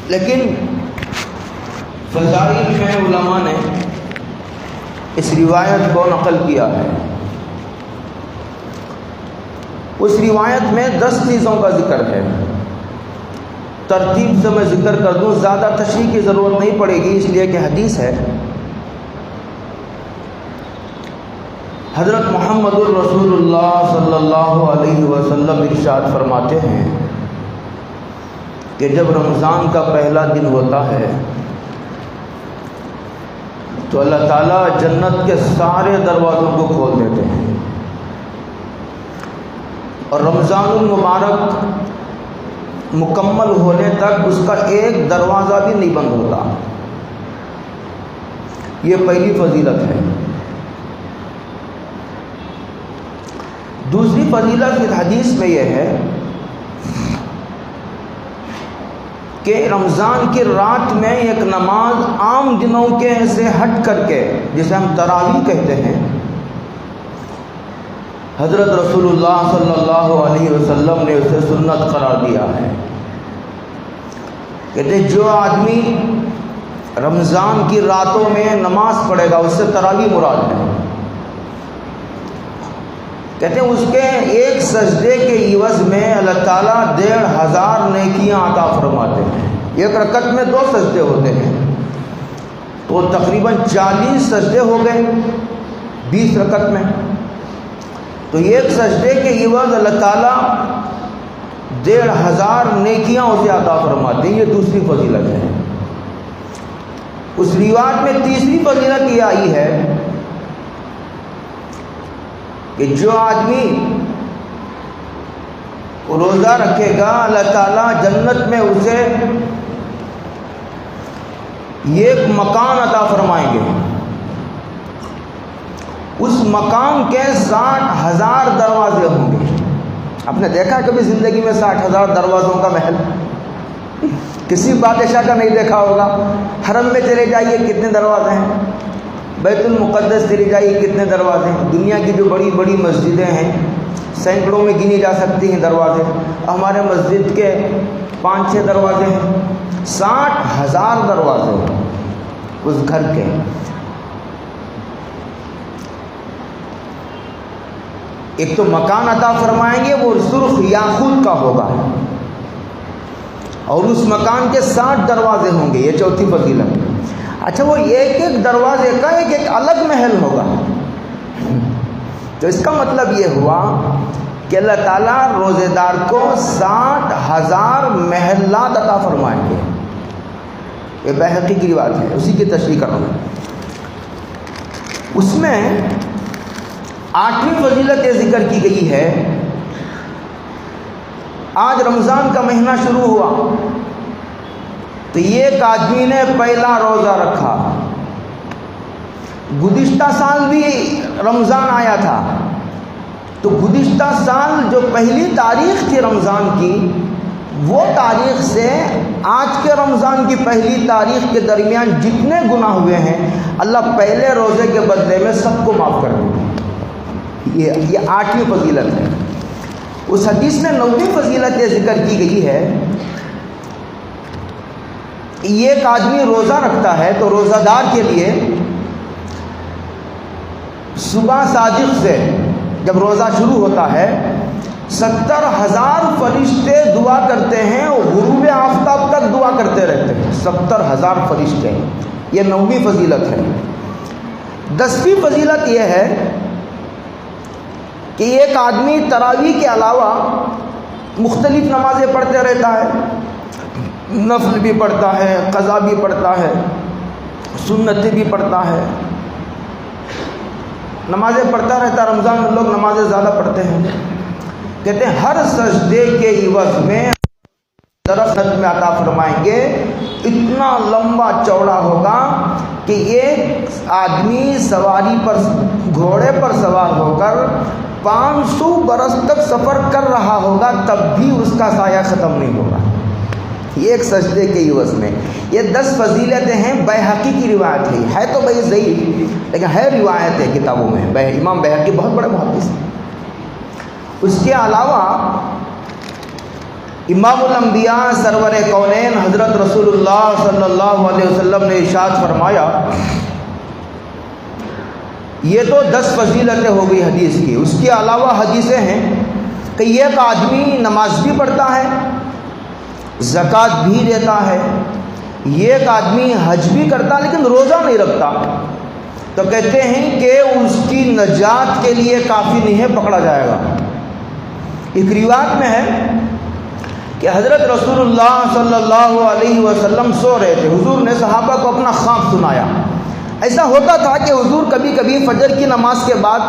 لیکن فضائل میں علماء نے اس روایت کو نقل کیا ہے. اس روایت میں 10 چیزوں کا ذکر ہے. ترتیب سے میں ذکر کر دوں، زیادہ تشریح کی ضرورت نہیں پڑے گی، اس لیے کہ حدیث ہے. حضرت محمد الرسول اللہ صلی اللہ علیہ وسلم ارشاد فرماتے ہیں کہ جب رمضان کا پہلا دن ہوتا ہے تو اللہ تعالیٰ جنت کے سارے دروازوں کو کھول دیتے ہیں، اور رمضان المبارک مکمل ہونے تک اس کا ایک دروازہ بھی نہیں بند ہوتا. یہ پہلی فضیلت ہے. دوسری فضیلت اس حدیث میں یہ ہے کہ رمضان کی رات میں ایک نماز عام دنوں کے سے ہٹ کر کے، جسے ہم تراویح کہتے ہیں، حضرت رسول اللہ صلی اللہ علیہ وسلم نے اسے سنت قرار دیا ہے. کہتے ہیں جو آدمی رمضان کی راتوں میں نماز پڑھے گا، اس سے تراویح مراد ہے. کہتے ہیں اس کے ایک سجدے کے عوض میں اللہ تعالیٰ 1500 نیکیاں عطا فرماتے ہیں. ایک رکعت میں 2 سجدے ہوتے ہیں تو تقریباً 40 سجدے ہو گئے 20 رکعت میں. تو ایک سجدے کے عوض اللہ تعالیٰ 1500 نیکیاں اسے عطا فرماتے ہیں. یہ دوسری فضیلت ہے. اس روایت میں تیسری فضیلت یہ آئی ہے کہ جو آدمی روزہ رکھے گا، اللہ تعالیٰ جنت میں اسے ایک مکان عطا فرمائیں گے. اس مقام کے 60,000 دروازے ہوں گے. آپ نے دیکھا کبھی زندگی میں 60,000 دروازوں کا محل؟ کسی بادشاہ کا نہیں دیکھا ہوگا. حرم میں چلے جائیے کتنے دروازے ہیں، بیت المقدس چلے جائیے کتنے دروازے ہیں. دنیا کی جو بڑی بڑی مسجدیں ہیں سینکڑوں میں گنی جا سکتی ہیں دروازے. ہمارے مسجد کے 5-6 دروازے ہیں. 60,000 دروازے اس گھر کے. ایک تو مکان عطا فرمائیں گے، وہ سرخ یاقوت کا ہوگا، اور اس مکان کے 60 دروازے ہوں گے. یہ چوتھی فضیلت. اچھا، وہ ایک ایک دروازے کا ایک ایک الگ محل ہوگا. تو اس کا مطلب یہ ہوا کہ اللہ تعالیٰ روزے دار کو 60,000 محلات عطا فرمائیں گے. یہ بہقی کی روایت ہے، اسی کی تشریح کر رہا ہوں. اس میں 8ویں فضیلت یہ ذکر کی گئی ہے. آج رمضان کا مہینہ شروع ہوا تو ایک آدمی نے پہلا روزہ رکھا. گزشتہ سال بھی رمضان آیا تھا، تو گزشتہ سال جو پہلی تاریخ تھی رمضان کی، وہ تاریخ سے آج کے رمضان کی پہلی تاریخ کے درمیان جتنے گناہ ہوئے ہیں، اللہ پہلے روزے کے بدلے میں سب کو معاف کر دے. یہ 8ویں فضیلت ہے. اس حدیث میں 9ویں فضیلت یہ ذکر کی گئی ہے. ایک آدمی روزہ رکھتا ہے تو روزہ دار کے لیے صبح صادق سے جب روزہ شروع ہوتا ہے 70,000 فرشتے دعا کرتے ہیں، اور غروب آفتاب تک دعا کرتے رہتے ہیں. 70,000 فرشتے. یہ 9ویں فضیلت ہے. 10ویں فضیلت یہ ہے کہ ایک آدمی تراویح کے علاوہ مختلف نمازیں پڑھتے رہتا ہے. نفل بھی پڑھتا ہے، قضا بھی پڑھتا ہے، سنتیں بھی پڑھتا ہے، نمازیں پڑھتا رہتا ہے. رمضان میں لوگ نمازیں زیادہ پڑھتے ہیں. کہتے ہیں ہر سجدے کے عوض میں درخت میں عطا فرمائیں گے. اتنا لمبا چوڑا ہوگا کہ ایک آدمی سواری پر، گھوڑے پر سوار ہو کر 500 برس تک سفر کر رہا ہوگا، تب بھی اس کا سایہ ختم نہیں ہوگا. ایک سجدے کے عوض میں. یہ 10 فضیلتیں ہیں. بہقی کی روایت ہے تو بھائی ضعیف، لیکن ہے روایت ہے کتابوں میں. امام بہقی بہت بڑے محدث ہیں. اس کے علاوہ امام الانبیاء سرور کونین حضرت رسول اللہ صلی اللہ علیہ وسلم نے ارشاد فرمایا، یہ تو 10 فضیلتیں ہو گئی حدیث کی، اس کے علاوہ حدیثیں ہیں کہ ایک آدمی نماز بھی پڑھتا ہے، زکوٰۃ بھی دیتا ہے، ایک آدمی حج بھی کرتا لیکن روزہ نہیں رکھتا، تو کہتے ہیں کہ اس کی نجات کے لیے کافی نہیں ہے، پکڑا جائے گا۔ ایک روایت میں ہے کہ حضرت رسول اللہ صلی اللہ علیہ وسلم سو رہے تھے، حضور نے صحابہ کو اپنا خواب سنایا۔ ایسا ہوتا تھا کہ حضور کبھی کبھی فجر کی نماز کے بعد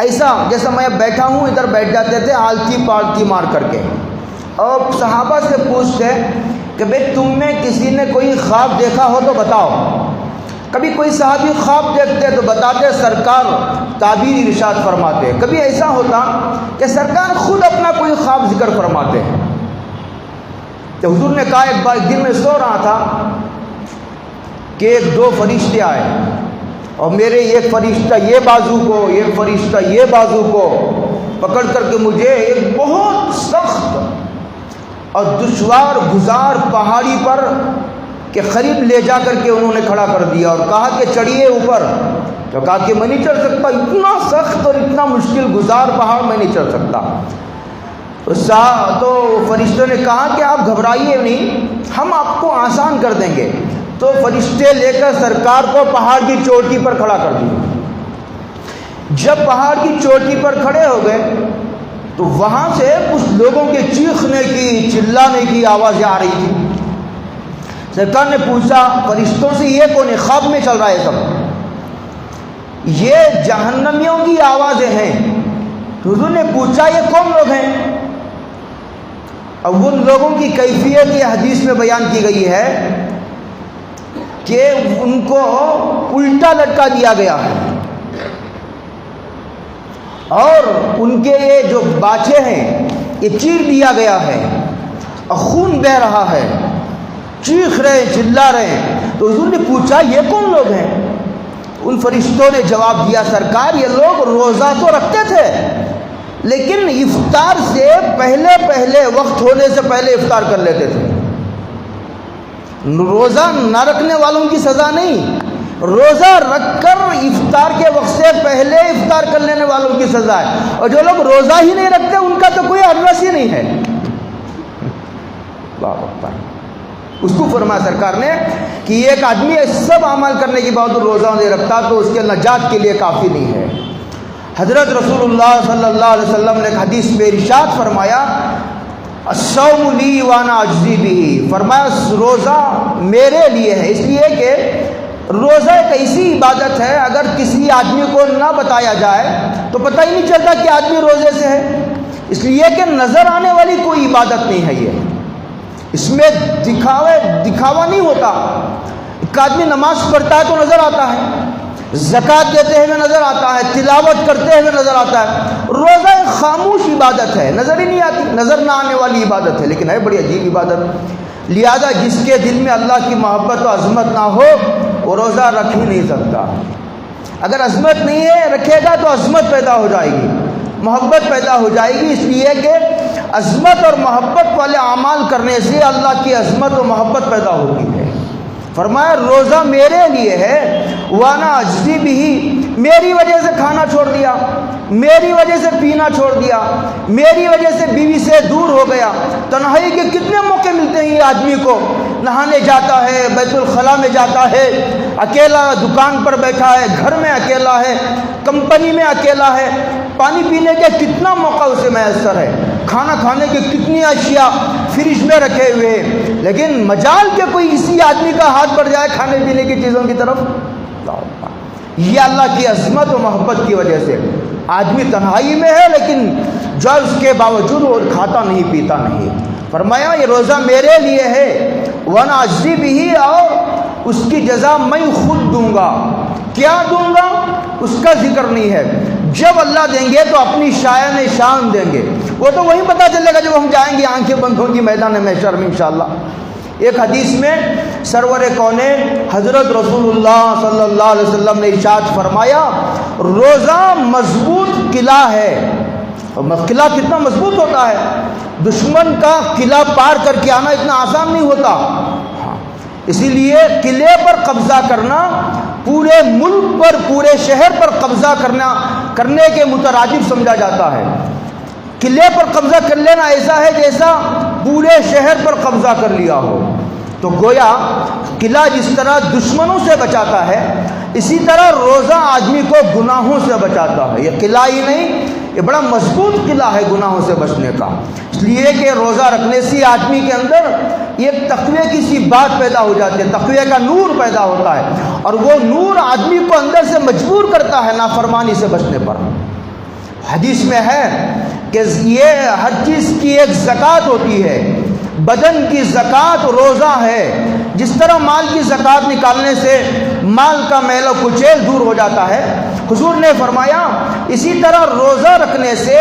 ایسا جیسا میں بیٹھا ہوں ادھر بیٹھ جاتے تھے آلتی پالتی مار کر کے، اور صحابہ سے پوچھتے کہ بھئی تم میں کسی نے کوئی خواب دیکھا ہو تو بتاؤ۔ کبھی کوئی صحابی خواب دیکھتے تو بتاتے، سرکار تعبیر ارشاد فرماتے۔ کبھی ایسا ہوتا کہ سرکار خود اپنا کوئی خواب ذکر فرماتے۔ تو حضور نے کہا ایک دن میں سو رہا تھا کہ 2 فرشتے آئے، اور میرے ایک فرشتہ یہ بازو کو، ایک فرشتہ یہ بازو کو پکڑ کر کے مجھے ایک بہت سخت اور دشوار گزار پہاڑی پر کے قریب لے جا کر کے انہوں نے کھڑا کر دیا اور کہا کہ چڑھیے اوپر۔ تو کہا کہ میں نہیں چڑھ سکتا، اتنا سخت اور اتنا مشکل گزار پہاڑ میں نہیں چڑھ سکتا۔ تو فرشتوں نے کہا کہ آپ گھبرائیے نہیں، ہم آپ کو آسان کر دیں گے۔ تو فرشتے لے کر سرکار کو پہاڑ کی چوٹی پر کھڑا کر دیا۔ جب پہاڑ کی چوٹی پر کھڑے ہو گئے تو وہاں سے کچھ لوگوں کے چیخنے کی، چلانے کی آوازیں آ رہی تھی۔ سرکار نے پوچھا فرشتوں سے، یہ کون ہے؟ خواب میں چل رہا ہے سب، یہ جہنمیوں کی آوازیں ہیں۔ حضور نے پوچھا یہ کون لوگ ہیں؟ اب ان لوگوں کی کیفیت یہ حدیث میں بیان کی گئی ہے کہ ان کو الٹا لٹکا دیا گیا ہے، اور ان کے یہ جو باچھے ہیں یہ چیر دیا گیا ہے، اور خون بہہ رہا ہے، چیخ رہے ہیں، چلا رہے ہیں۔ تو حضور نے پوچھا یہ کون لوگ ہیں؟ ان فرشتوں نے جواب دیا، سرکار یہ لوگ روزہ تو رکھتے تھے لیکن افطار سے پہلے وقت ہونے سے پہلے افطار کر لیتے تھے۔ روزہ نہ رکھنے والوں کی سزا نہیں، روزہ رکھ کر افطار کے وقت سے پہلے افطار کر لینے والوں کی سزا ہے، اور جو لوگ روزہ ہی نہیں رکھتے ان کا تو کوئی ارس ہی نہیں ہے۔ اللہ اکبر۔ اس کو فرمایا سرکار نے کہ ایک آدمی سب عمل کرنے کے بعد روزہ نہیں رکھتا تو اس کے نجات کے لیے کافی نہیں ہے۔ حضرت رسول اللہ صلی اللہ علیہ وسلم نے ایک حدیث میں ارشاد فرمایا، الصوم لی وانا اجزی بہ، فرمایا روزہ میرے لیے ہے، اس لیے کہ روزہ ایک ایسی عبادت ہے اگر کسی آدمی کو نہ بتایا جائے تو پتہ ہی نہیں چلتا کہ آدمی روزے سے ہے، اس لیے کہ نظر آنے والی کوئی عبادت نہیں ہے یہ، اس میں دکھاوا نہیں ہوتا۔ ایک آدمی نماز پڑھتا ہے تو نظر آتا ہے، زکوٰۃ دیتے ہوئے نظر آتا ہے، تلاوت کرتے ہوئے نظر آتا ہے۔ روزہ ایک خاموش عبادت ہے، نظر ہی نہیں آتی، نظر نہ آنے والی عبادت ہے، لیکن ہے بڑی عجیب عبادت۔ لہذا جس کے دل میں اللہ کی محبت و عظمت نہ ہو وہ روزہ رکھ ہی نہیں سکتا۔ اگر عظمت نہیں ہے رکھے گا تو عظمت پیدا ہو جائے گی، محبت پیدا ہو جائے گی، اس لیے کہ عظمت اور محبت والے اعمال کرنے سے اللہ کی عظمت و محبت پیدا ہوتی ہے۔ فرمایا روزہ میرے لیے ہے، وانا اجزی بہ، میری وجہ سے کھانا چھوڑ دیا، میری وجہ سے پینا چھوڑ دیا، میری وجہ سے بیوی سے دور ہو گیا۔ تنہائی کے کتنے موقع ملتے ہیں یہ آدمی کو، نہانے جاتا ہے، بیت الخلاء میں جاتا ہے، اکیلا دکان پر بیٹھا ہے، گھر میں اکیلا ہے، کمپنی میں اکیلا ہے، پانی پینے کے کتنا موقع اسے میسر ہے، کھانا کھانے کے کتنی اشیاء فریج میں رکھے ہوئے ہیں، لیکن مجال کے کوئی اسی آدمی کا ہاتھ بڑھ جائے کھانے پینے کی چیزوں کی طرف۔ یہ اللہ کی عظمت و محبت کی وجہ سے آدمی تنہائی میں ہے لیکن جو اس کے باوجود وہ کھاتا نہیں پیتا نہیں۔ فرمایا یہ روزہ میرے لیے ہے، وانا اجزی بہ، اور اس کی جزا میں خود دوں گا۔ کیا دوں گا اس کا ذکر نہیں ہے، جب اللہ دیں گے تو اپنی شان دیں گے، وہ تو وہیں پتہ چلے گا جب ہم جائیں گے آنکھیں بند ہوں گی میدان محشر میں انشاءاللہ۔ ایک حدیث میں سرور کونین حضرت رسول اللہ صلی اللہ علیہ وسلم نے ارشاد فرمایا روزہ مضبوط قلعہ ہے۔ قلعہ کتنا مضبوط ہوتا ہے، دشمن کا قلعہ پار کر کے آنا اتنا آسان نہیں ہوتا. اسی لیے قلعے پر قبضہ کرنا پورے ملک پر، پورے شہر پر قبضہ کرنے کے مترادف سمجھا جاتا ہے. قلعے پر قبضہ کر لینا ایسا ہے جیسا پورے شہر پر قبضہ کر لیا ہو. تو گویا قلعہ جس طرح دشمنوں سے بچاتا ہے، اسی طرح روزہ آدمی کو گناہوں سے بچاتا ہے. یہ قلعہ ہی نہیں، یہ بڑا مضبوط قلعہ ہے گناہوں سے بچنے کا. اس لیے کہ روزہ رکھنے سے آدمی کے اندر ایک تقوی کی سی بات پیدا ہو جاتی ہے، تقوی کا نور پیدا ہوتا ہے، اور وہ نور آدمی کو اندر سے مجبور کرتا ہے نافرمانی سے بچنے پر. حدیث میں ہے کہ یہ ہر چیز کی ایک زکوٰۃ ہوتی ہے. بدن کی زکوٰۃ روزہ ہے. جس طرح مال کی زکوٰۃ نکالنے سے مال کا میل و کچیل دور ہو جاتا ہے، حضور نے فرمایا اسی طرح روزہ رکھنے سے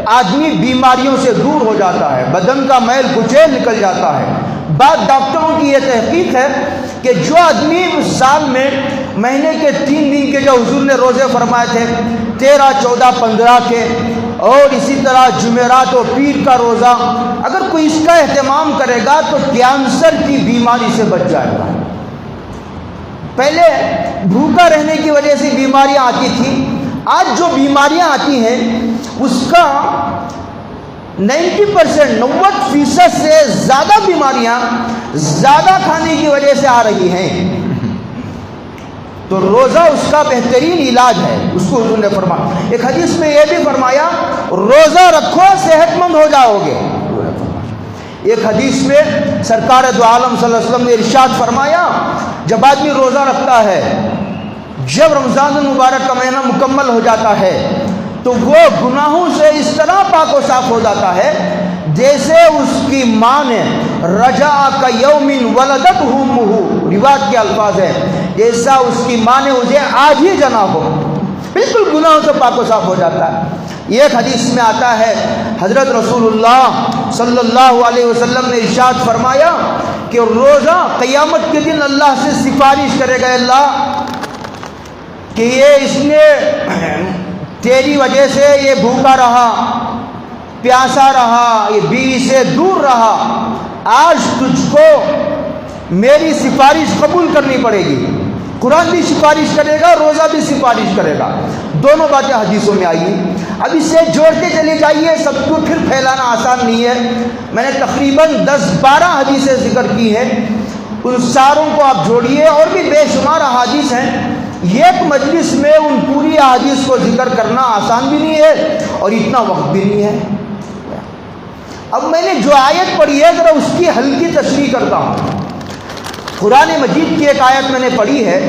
آدمی بیماریوں سے دور ہو جاتا ہے، بدن کا میل کچیل نکل جاتا ہے. بعض ڈاکٹروں کی یہ تحقیق ہے کہ جو آدمی سال میں مہینے کے 3 دن کے جو حضور نے روزے فرمائے تھے، 13، 14، 15 کے، اور اسی طرح جمعرات و پیر کا روزہ، اگر کوئی اس کا اہتمام کرے گا تو کینسر کی بیماری سے بچ جائے گا. پہلے بھوکا رہنے کی وجہ سے بیماریاں آتی تھیں، آج جو بیماریاں آتی ہیں اس کا 90% سے زیادہ بیماریاں زیادہ کھانے کی وجہ سے آ رہی ہیں. تو روزہ اس کا بہترین علاج ہے، اس کو حضور نے فرمایا. ایک حدیث میں یہ بھی فرمایا روزہ رکھو صحت مند ہو جاؤ گے. ایک حدیث میں سرکار دو عالم صلی اللہ علیہ وسلم نے ارشاد فرمایا جب آدمی روزہ رکھتا ہے، جب رمضان المبارک کا مہینہ مکمل ہو جاتا ہے تو وہ گناہوں سے اس طرح پاک و صاف ہو جاتا ہے جیسے اس کی ماں نے رجا کا یومن ولدت امہ، روایت کے الفاظ ہے جیسا اس کی ماں نے اسے آج ہی جنا ہو. بالکل گناہوں سے پاک و صاف ہو جاتا ہے. ایک حدیث میں آتا ہے حضرت رسول اللہ صلی اللہ علیہ وسلم نے ارشاد فرمایا کہ روزہ قیامت کے دن اللہ سے سفارش کرے گا، اللہ کہ یہ اس نے تیری وجہ سے یہ بھوکا رہا، پیاسا رہا، یہ بیوی سے دور رہا، آج تجھ کو میری سفارش قبول کرنی پڑے گی. قرآن بھی سفارش کرے گا، روزہ بھی سفارش کرے گا. دونوں باتیں حدیثوں میں آئی. اب اس سے جوڑتے چلے جائیے، سب کو پھر پھیلانا آسان نہیں ہے. میں نے تقریباً 10-12 حدیثیں ذکر کی ہیں، ان ساروں کو آپ جوڑیے، اور بھی بے شمار احادیث ہیں. ایک مجلس میں ان پوری احادیث کو ذکر کرنا آسان بھی نہیں ہے اور اتنا وقت بھی نہیں ہے. اب میں نے جو آیت پڑھی ہے ذرا اس کی ہلکی تشریح کرتا ہوں. قرآن مجید کی ایک آیت میں نے پڑھی ہے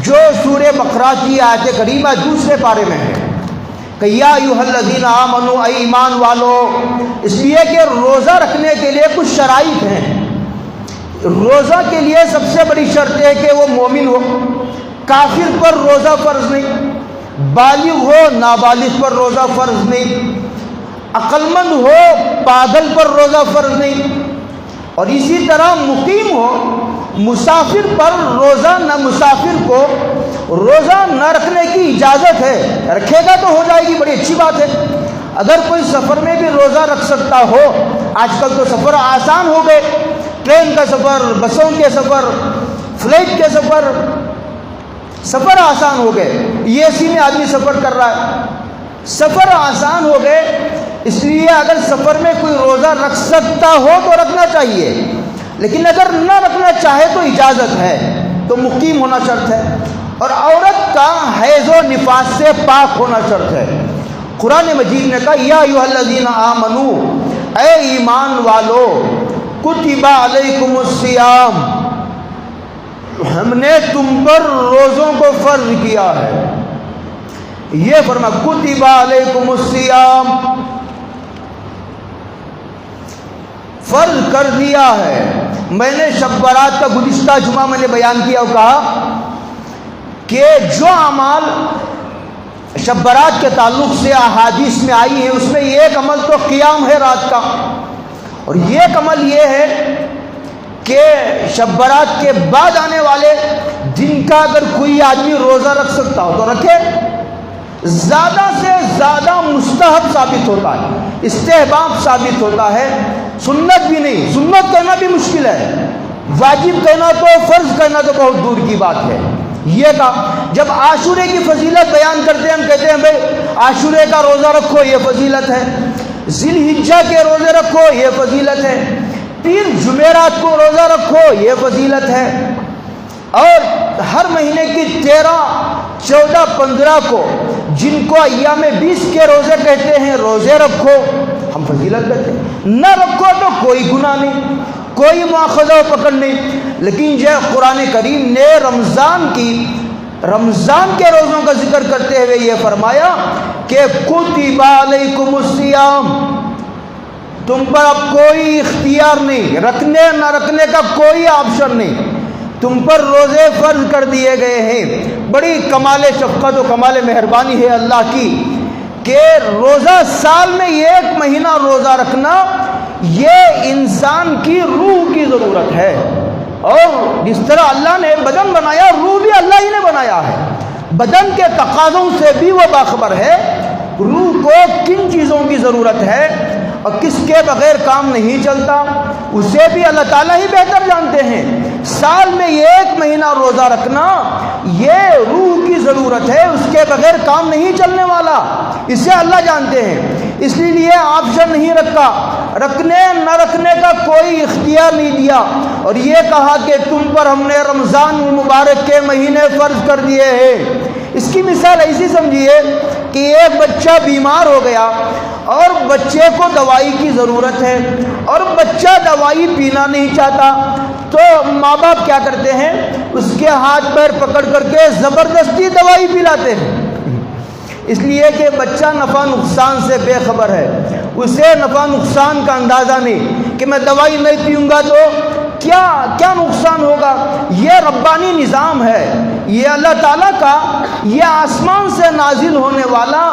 جو سورہ بقرہ کی آیت کریمہ دوسرے پارے میں ہے کہ یا ایھا الذین آمنوا، اے ایمان والو. اس لیے کہ روزہ رکھنے کے لیے کچھ شرائط ہیں. روزہ کے لیے سب سے بڑی شرط ہے کہ وہ مومن ہو. کافر پر روزہ فرض نہیں، بالغ ہو نابالغ پر روزہ فرض نہیں، عقل مند ہو پاگل پر روزہ فرض نہیں، اور اسی طرح مقیم ہو. مسافر پر روزہ نہ، مسافر کو روزہ نہ رکھنے کی اجازت ہے، رکھے گا تو ہو جائے گی، بڑی اچھی بات ہے. اگر کوئی سفر میں بھی روزہ رکھ سکتا ہو، آج کل تو سفر آسان ہو گئے، ٹرین کا سفر، بسوں کے سفر، فلائٹ کے سفر آسان ہو گئے. اے سی میں آدمی سفر کر رہا ہے، سفر آسان ہو گئے. اس لیے اگر سفر میں کوئی روزہ رکھ سکتا ہو تو رکھنا چاہیے، لیکن اگر نہ رکھنا چاہے تو اجازت ہے، تو مقیم ہونا شرط ہے. اور عورت کا حیض و نفاس سے پاک ہونا شرط ہے. قرآن مجید نے کہا یا ایھا الذین آمنوا، اے ایمان والو، کتب علیکم الصیام، ہم نے تم پر روزوں کو فرض کیا ہے. یہ فرما کتب علیکم الصیام، فرض کر دیا ہے. میں نے شب برات کا گزشتہ جمعہ میں نے بیان کیا اور کہا کہ جو اعمال شب برات کے تعلق سے احادیث میں آئی ہیں اس میں ایک عمل تو قیام ہے رات کا، اور ایک عمل یہ ہے کہ شب برات کے بعد آنے والے دن کا اگر کوئی آدمی روزہ رکھ سکتا ہو تو رکھے. زیادہ سے زیادہ مستحب ثابت ہوتا ہے. استحباب ثابت ہوتا ہے، سنت بھی نہیں۔ سنت کہنا بھی مشکل ہے، واجب کہنا تو، فرض کہنا تو بہت دور کی بات ہے۔ یہ کہا جب عاشورے کی فضیلت بیان کرتے ہیں، ہم کہتے ہیں بھائی عاشورے کا روزہ رکھو، یہ فضیلت ہے، ذی الحجہ کے روزے رکھو، یہ فضیلت ہے، پیر جمعرات کو روزہ رکھو، یہ فضیلت ہے، اور ہر مہینے کی 13، 14، 15 کو جن کو ایام 20 کے روزے کہتے ہیں روزے رکھو، ہم فضیلت کہتے ہیں۔ نہ رکھو تو کوئی گناہ نہیں، کوئی مواخذہ و پکڑ نہیں۔ لیکن جو قرآن کریم نے رمضان کے روزوں کا ذکر کرتے ہوئے یہ فرمایا کہ کتب علیکم الصیام، تم پر اب کوئی اختیار نہیں، رکھنے نہ رکھنے کا کوئی آپشن نہیں، تم پر روزے فرض کر دیے گئے ہیں۔ بڑی کمال شفقت و کمال مہربانی ہے اللہ کی کہ روزہ سال میں 1 مہینہ روزہ رکھنا یہ انسان کی روح کی ضرورت ہے، اور جس طرح اللہ نے بدن بنایا، روح بھی اللہ ہی نے بنایا ہے، بدن کے تقاضوں سے بھی وہ باخبر ہے، روح کو کن چیزوں کی ضرورت ہے اور کس کے بغیر کام نہیں چلتا، اسے بھی اللہ تعالیٰ ہی بہتر جانتے ہیں۔ سال میں 1 مہینہ روزہ رکھنا یہ روح کی ضرورت ہے، اس کے بغیر کام نہیں چلنے والا، اسے اللہ جانتے ہیں، اس لیے آپشن نہیں رکھا، رکھنے نہ رکھنے کا کوئی اختیار نہیں دیا، اور یہ کہا کہ تم پر ہم نے رمضان مبارک کے مہینے فرض کر دیے ہیں۔ اس کی مثال ایسی سمجھیے کہ ایک بچہ بیمار ہو گیا اور بچے کو دوائی کی ضرورت ہے، اور بچہ دوائی پینا نہیں چاہتا، تو ماں باپ کیا کرتے ہیں، اس کے ہاتھ پیر پکڑ کر کے زبردستی دوائی پلاتے ہیں، اس لیے کہ بچہ نفع نقصان سے بے خبر ہے، اسے نفع نقصان کا اندازہ نہیں کہ میں دوائی نہیں پیوں گا تو کیا نقصان ہوگا۔ یہ ربانی نظام ہے، یہ اللہ تعالیٰ کا، یہ آسمان سے نازل ہونے والا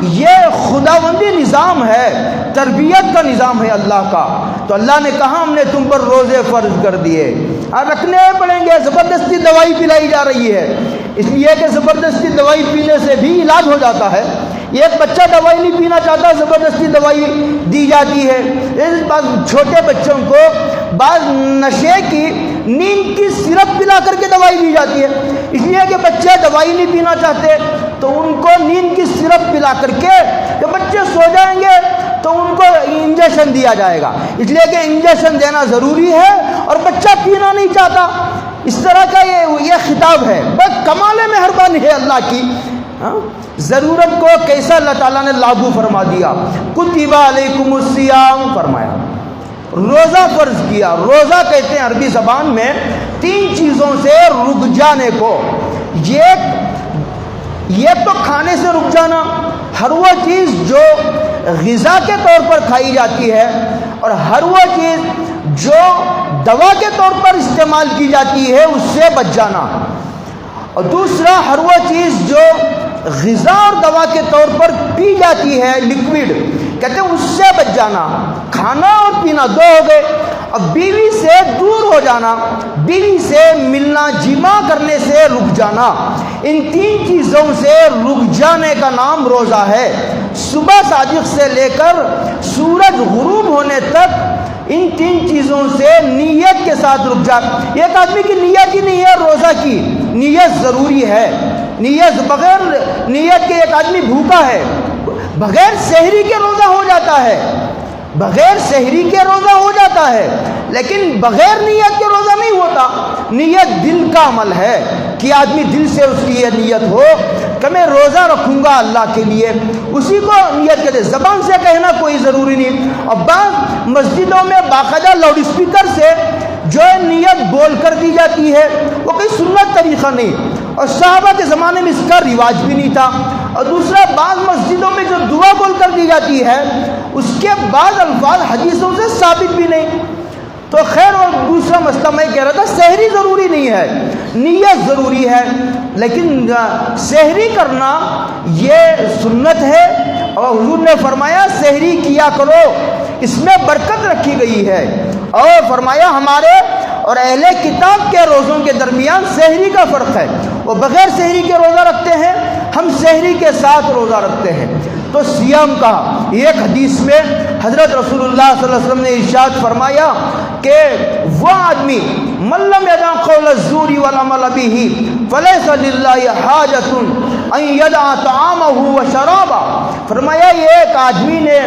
یہ خداوندی نظام ہے، تربیت کا نظام ہے اللہ کا۔ تو اللہ نے کہا ہم نے تم پر روزے فرض کر دیے، اور رکھنے پڑیں گے، زبردستی دوائی پلائی جا رہی ہے، اس لیے کہ زبردستی دوائی پینے سے بھی علاج ہو جاتا ہے۔ ایک بچہ دوائی نہیں پینا چاہتا، زبردستی دوائی دی جاتی ہے۔ بعض چھوٹے بچوں کو بعض نشے کی، نیند کی سرپ پلا کر کے دوائی دی جاتی ہے، اس لیے کہ بچے دوائی نہیں پینا چاہتے تو ان کو نیند کی سرپ پلا کر کے جب بچے سو جائیں گے تو ان کو انجیکشن دیا جائے گا، اس لیے کہ انجیکشن دینا ضروری ہے، اور بچہ پینا نہیں چاہتا۔ اس طرح کا یہ خطاب ہے، بس کمال مہربانی ہے اللہ کی، ضرورت کو کیسا اللہ تعالیٰ نے لاگو فرما دیا۔ کتب علیکم الصیام فرمایا، روزہ فرض کیا۔ روزہ کہتے ہیں عربی زبان میں 3 چیزوں سے رک جانے کو، یہ تو کھانے سے رک جانا، ہر وہ چیز جو غذا کے طور پر کھائی جاتی ہے، اور ہر وہ چیز جو دوا کے طور پر استعمال کی جاتی ہے اس سے بچ جانا، اور دوسرا ہر وہ چیز جو غذا اور دوا کے طور پر پی جاتی ہے، لکوڈ کہتے ہیں، اس سے بچ جانا۔ کھانا اور پینا 2 ہو گئے۔ اب بیوی سے دور ہو جانا، بیوی سے ملنا جمع کرنے سے رک جانا، ان 3 چیزوں سے رک جانے کا نام روزہ ہے۔ صبح صادق سے لے کر سورج غروب ہونے تک ان 3 چیزوں سے نیت کے ساتھ رک جا۔ ایک آدمی کی نیت ہی نہیں ہے روزہ کی، نیت ضروری ہے، نیت بغیر نیت کے ایک آدمی بھوکا ہے، بغیر سحری کے روزہ ہو جاتا ہے، بغیر سحری کے روزہ ہو جاتا ہے، لیکن بغیر نیت کے روزہ نہیں ہوتا۔ نیت دل کا عمل ہے کہ آدمی دل سے اس کی یہ نیت ہو کہ میں روزہ رکھوں گا اللہ کے لیے، اسی کو نیت کہتے ہیں۔ زبان سے کہنا کوئی ضروری نہیں، اور بعض مسجدوں میں باقاعدہ لاؤڈ اسپیکر سے جو نیت بول کر دی جاتی ہے، وہ کوئی سنت طریقہ نہیں، اور صحابہ کے زمانے میں اس کا رواج بھی نہیں تھا۔ اور دوسرا، بعض مسجدوں میں جو دعا بول کر دی جاتی ہے اس کے بعض الفاظ حدیثوں سے ثابت بھی نہیں۔ تو خیر، اور دوسرا مسئلہ میں کہہ رہا تھا، سحری ضروری نہیں ہے، نیت ضروری ہے، لیکن سحری کرنا یہ سنت ہے، اور حضور نے فرمایا سحری کیا کرو، اس میں برکت رکھی گئی ہے، اور فرمایا ہمارے اور اہل کتاب کے روزوں کے درمیان سحری کا فرق ہے، وہ بغیر سحری کے روزہ رکھتے ہیں، ہم سحری کے ساتھ روزہ رکھتے ہیں۔ تو سیام کہا، ایک حدیث میں حضرت رسول اللہ صلی اللہ علیہ وسلم نے ارشاد فرمایا کہ وہ آدمی من لم یدع قول الزور والعمل به فلیس للہ حاجۃ ان یدع طعامہ وشرابہ. فرمایا یہ ایک آدمی نے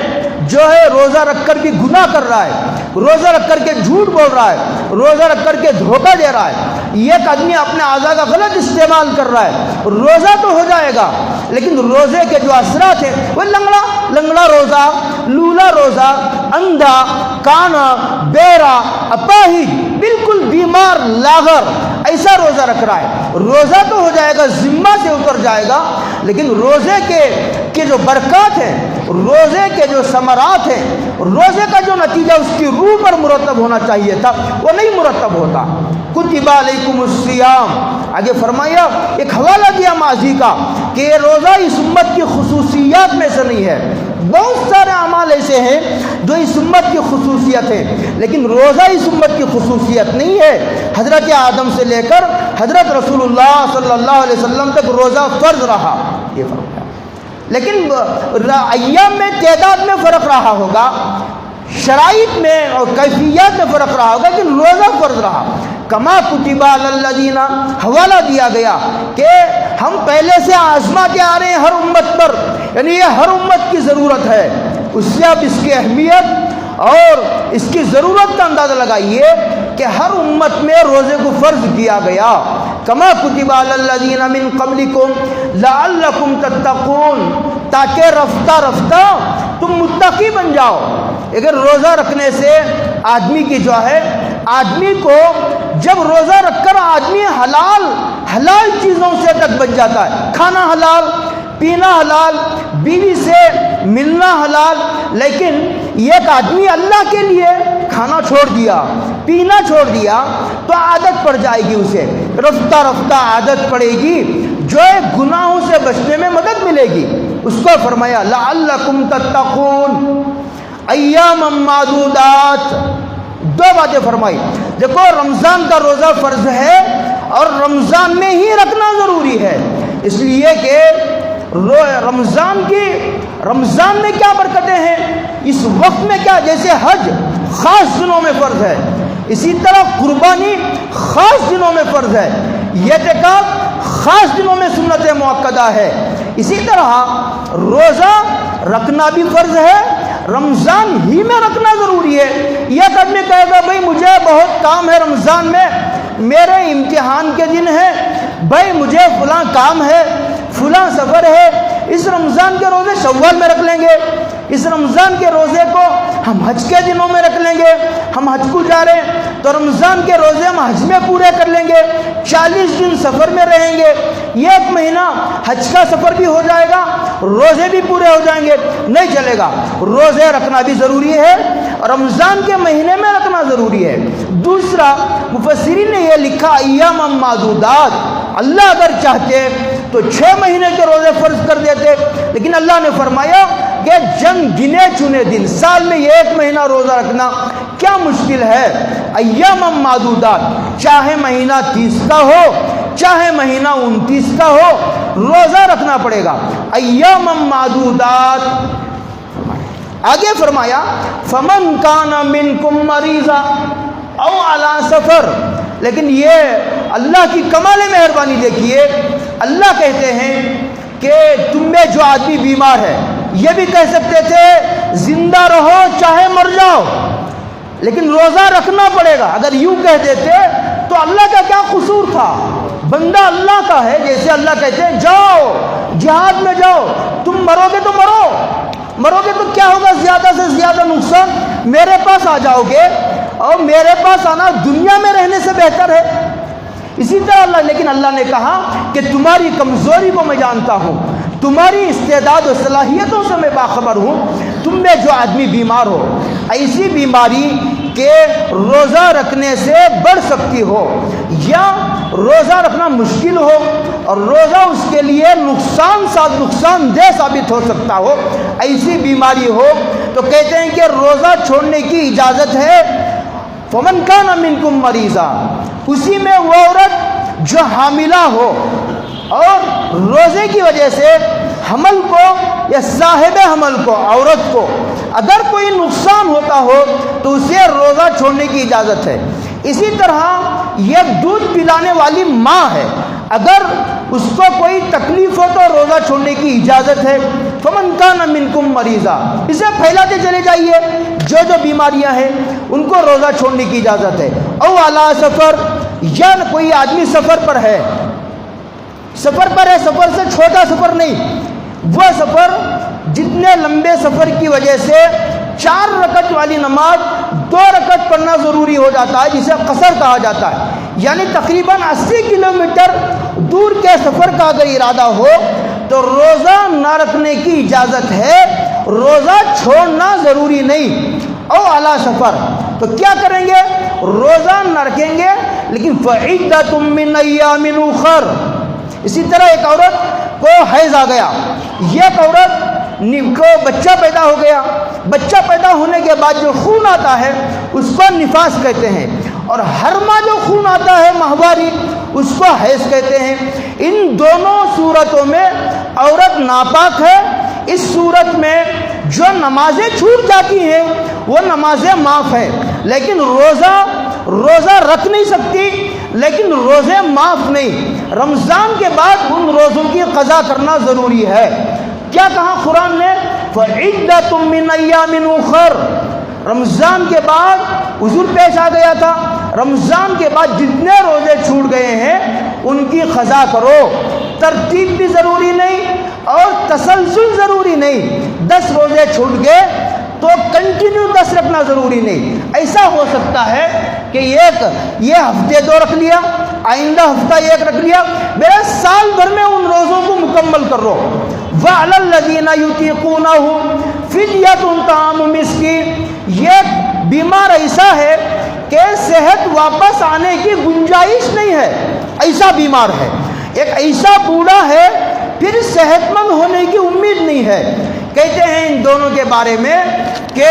جو ہے روزہ رکھ کر بھی گناہ کر رہا ہے, روزہ رکھ کر کے جھوٹ بول رہا ہے, روزہ رکھ کر کے دھوکہ دے رہا ہے, یہ ایک آدمی اپنے اعضاء کا غلط استعمال کر رہا ہے. روزہ تو ہو جائے گا لیکن روزے کے جو اثرات ہیں وہ لنگڑا روزہ, لولا روزہ, اندھا, کانا, بیرا, اپاہج, بالکل بیمار لاغر ایسا روزہ رکھ رہا ہے. روزہ تو ہو جائے گا, ذمہ سے اتر جائے گا, لیکن روزے کے جو برکات ہیں, روزے کے جو ثمرات ہیں, روزے کا جو نتیجہ اس کی روح پر مرتب ہونا چاہیے تھا وہ نہیں مرتب ہوتا. کتب علیکم الصیام, آگے فرمایا ایک حوالہ دیا ماضی کا کہ یہ روزہ اس امت کی خصوصیات میں سے نہیں ہے. بہت سارے اعمال ایسے ہیں جو اس امت کی خصوصیت ہے, لیکن روزہ اس امت کی خصوصیت نہیں ہے. حضرت آدم سے لے کر حضرت رسول اللہ صلی اللہ علیہ وسلم تک روزہ فرض رہا, یہ فرق ہے. لیکن ایام میں تعداد میں فرق رہا ہوگا, شرائط میں اور کیفیات میں فرق رہا ہوگا, لیکن روزہ فرض رہا. کما کتب علی الذین, حوالہ دیا گیا کہ ہم پہلے سے آزماتے آ رہے ہیں ہر امت پر, یعنی یہ ہر امت کی ضرورت ہے. اس سے آپ اس کی اہمیت اور اس کی ضرورت کا اندازہ لگائیے کہ ہر امت میں روزے کو فرض کیا گیا. کما کتب علی الذین من قبلکم لعلکم تتقون, تاکہ رفتہ رفتہ تم متقی بن جاؤ. اگر روزہ رکھنے سے آدمی کی جو ہے, آدمی کو جب روزہ رکھ کر آدمی حلال چیزوں سے تک بچ جاتا ہے, کھانا حلال, پینا حلال, بیوی سے ملنا حلال, لیکن ایک آدمی اللہ کے لیے کھانا چھوڑ دیا, پینا چھوڑ دیا تو عادت پڑ جائے گی, اسے رفتہ رفتہ عادت پڑے گی, جو ہے گناہوں سے بچنے میں مدد ملے گی. اس کو فرمایا لعلکم تتقون ایام معدودات. دو باتیں فرمائی. دیکھو رمضان کا روزہ فرض ہے اور رمضان میں ہی رکھنا ضروری ہے, اس لیے کہ رمضان میں کیا برکتیں ہیں, اس وقت میں کیا, جیسے حج خاص دنوں میں فرض ہے, اسی طرح قربانی خاص دنوں میں فرض ہے, اعتکاف خاص دنوں میں سنت مؤکدہ ہے. اسی طرح روزہ رکھنا بھی فرض ہے, رمضان ہی میں رکھنا ضروری ہے. یہ آدمی کہے گا بھائی مجھے بہت کام ہے رمضان میں, میرے امتحان کے دن ہے, بھائی مجھے فلاں کام ہے, فلاں سفر ہے, اس رمضان کے روزے شوال میں رکھ لیں گے, اس رمضان کے روزے کو ہم حج کے دنوں میں رکھ لیں گے, ہم حج کو جا رہے ہیں تو رمضان کے روزے ہم حج میں پورے کر لیں گے, 40 دن سفر میں رہیں گے, یہ 1 مہینہ حج کا سفر بھی ہو جائے گا, روزے بھی پورے ہو جائیں گے. نہیں چلے گا, روزے رکھنا بھی ضروری ہے, رمضان کے مہینے میں رکھنا ضروری ہے. دوسرا مفسرین نے یہ لکھا ایام معدودات, اللہ اگر چاہتے تو 6 مہینے کے روزے فرض کر دیتے, لیکن اللہ نے فرمایا کہ جن گنے چنے دن, سال میں 1 مہینہ روزہ رکھنا کیا مشکل ہے. ایام معدودات, چاہے مہینہ 30 کا ہو چاہے مہینہ 29 کا ہو, روزہ رکھنا پڑے گا. ایام معدودات. آگے فرمایا فمن کان منکم مریضا او علی سفر. لیکن یہ اللہ کی کمال مہربانی دیکھیے, اللہ کہتے ہیں کہ تم میں جو آدمی بیمار ہے, یہ بھی کہہ سکتے تھے زندہ رہو چاہے مر جاؤ, لیکن روزہ رکھنا پڑے گا. اگر یوں کہہ دیتے تو اللہ کا کیا قصور تھا, بندہ اللہ کا ہے. جیسے اللہ کہتے ہیں جاؤ جہاد میں جاؤ, تم مرو گے تو مرو گے تو کیا ہوگا, زیادہ سے زیادہ نقصان, میرے پاس آ جاؤ گے, اور میرے پاس آنا دنیا میں رہنے سے بہتر ہے. اسی طرح اللہ, لیکن اللہ نے کہا کہ تمہاری کمزوری کو میں جانتا ہوں, تمہاری استعداد و صلاحیتوں سے میں باخبر ہوں. تم میں جو آدمی بیمار ہو, ایسی بیماری کہ روزہ رکھنے سے بڑھ سکتی ہو یا روزہ رکھنا مشکل ہو اور روزہ اس کے لیے نقصان دہ ثابت ہو سکتا ہو, ایسی بیماری ہو تو کہتے ہیں کہ روزہ چھوڑنے کی اجازت ہے. فمن کان منکم مریضا, اسی میں وہ عورت جو حاملہ ہو اور روزے کی وجہ سے حمل کو یا صاحب حمل کو، عورت کو اگر کوئی نقصان ہوتا ہو تو اسے روزہ چھوڑنے کی اجازت ہے۔ اسی طرح یہ دودھ پلانے والی ماں ہے، اگر اس کو کوئی تکلیف ہو تو روزہ چھوڑنے کی اجازت ہے۔ فمن کان منکم مریضا، اسے پھیلاتے چلے جائیے، جو بیماریاں ہیں ان کو روزہ چھوڑنے کی اجازت ہے۔ او علی سفر، یا کوئی آدمی سفر پر ہے، سفر سے چھوٹا سفر نہیں، وہ سفر جتنے لمبے سفر کی وجہ سے 4 رکعت والی نماز 2 رکعت پڑھنا ضروری ہو جاتا ہے، جسے قصر کہا جاتا ہے، یعنی تقریباً 80 کلومیٹر دور کے سفر کا اگر ارادہ ہو تو روزہ نہ رکھنے کی اجازت ہے، روزہ چھوڑنا ضروری نہیں۔ او اعلیٰ سفر، تو کیا کریں گے؟ روزہ نہ رکھیں گے لیکن فعدۃ من ایام اخر۔ اسی طرح ایک عورت کو حیض آ گیا، یہ ایک عورت کو بچہ پیدا ہو گیا، بچہ پیدا ہونے کے بعد جو خون آتا ہے اس کو نفاس کہتے ہیں، اور ہر ماہ جو خون آتا ہے ماہواری اس کو حیض کہتے ہیں۔ ان دونوں صورتوں میں عورت ناپاک ہے۔ اس صورت میں جو نمازیں چھوٹ جاتی ہیں وہ نمازیں معاف ہیں، لیکن روزہ رکھ نہیں سکتی، لیکن روزے معاف نہیں۔ رمضان کے بعد ان روزوں کی قضا کرنا ضروری ہے۔ کیا کہا قرآن نے؟ فعدۃ من ایام اخر۔ رمضان کے بعد عذر پیش آ گیا تھا، رمضان کے بعد جتنے روزے چھوٹ گئے ہیں ان کی قضا کرو۔ ترتیب بھی ضروری نہیں اور تسلسل ضروری نہیں۔ 10 روزے چھوٹ گئے تو کنٹینیو 10 رکھنا ضروری نہیں۔ ایسا ہو سکتا ہے کہ یہ ہفتے 2 رکھ لیا، آئندہ ہفتہ 1 رکھ لیا، میرے سال بھر میں ان روزوں کو مکمل کر لو۔ وَعَلَى الَّذِينَ يُطِيقُونَهُ فِدْيَةٌ طَعَامُ مِسْكِينٍ، یہ بیمار ایسا ہے کہ صحت واپس آنے کی گنجائش نہیں ہے، ایسا بیمار ہے، ایک ایسا بوڑھا ہے پھر صحت مند ہونے کی امید نہیں ہے۔ کہتے ہیں ان دونوں کے بارے میں کہ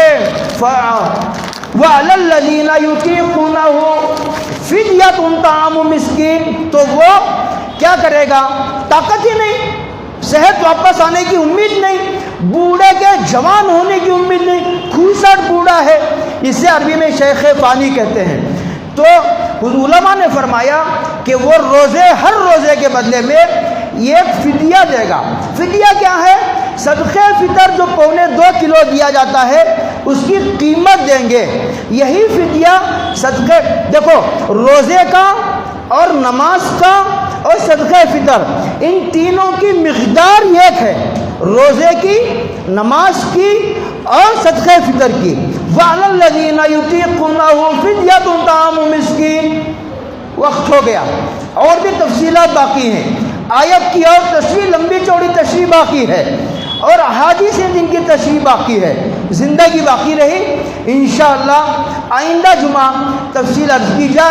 وَعَلَى الَّذِينَ يُطِيقُونَهُ فِدْيَةٌ طَعَامُ مِسْكِينٍ، تو وہ کیا کرے گا؟ طاقت ہی نہیں، صحت واپس آنے کی امید نہیں، بوڑھے کے جوان ہونے کی امید نہیں، کھوسٹ بوڑھا ہے، اسے عربی میں شیخ فانی کہتے ہیں۔ تو علماء نے فرمایا کہ وہ ہر روزے کے بدلے میں ایک فدیہ دے گا۔ فدیہ کیا ہے؟ صدقہ فطر جو 1.25 کلو دیا جاتا ہے اس کی قیمت دیں گے، یہی فدیہ صدقہ۔ دیکھو، روزے کا اور نماز کا اور صدقہ فطر، ان تینوں کی مقدار ایک ہے، روزے کی، نماز کی اور صدقہ فطر کی۔ وَعَلَى الَّذِينَ يُطِيقُونَهُ فِدْيَةٌ طَعَامُ مِسْكِينٍ۔ وقت ہو گیا، اور بھی تفصیلات باقی ہیں، آیت کی اور تشریح، لمبی چوڑی تشریح باقی ہے، اور احادیث ہیں جن کی تشریح باقی ہے، زندگی باقی رہی۔ انشاءاللہ آئندہ جمعہ تفصیل عرض کی جائے۔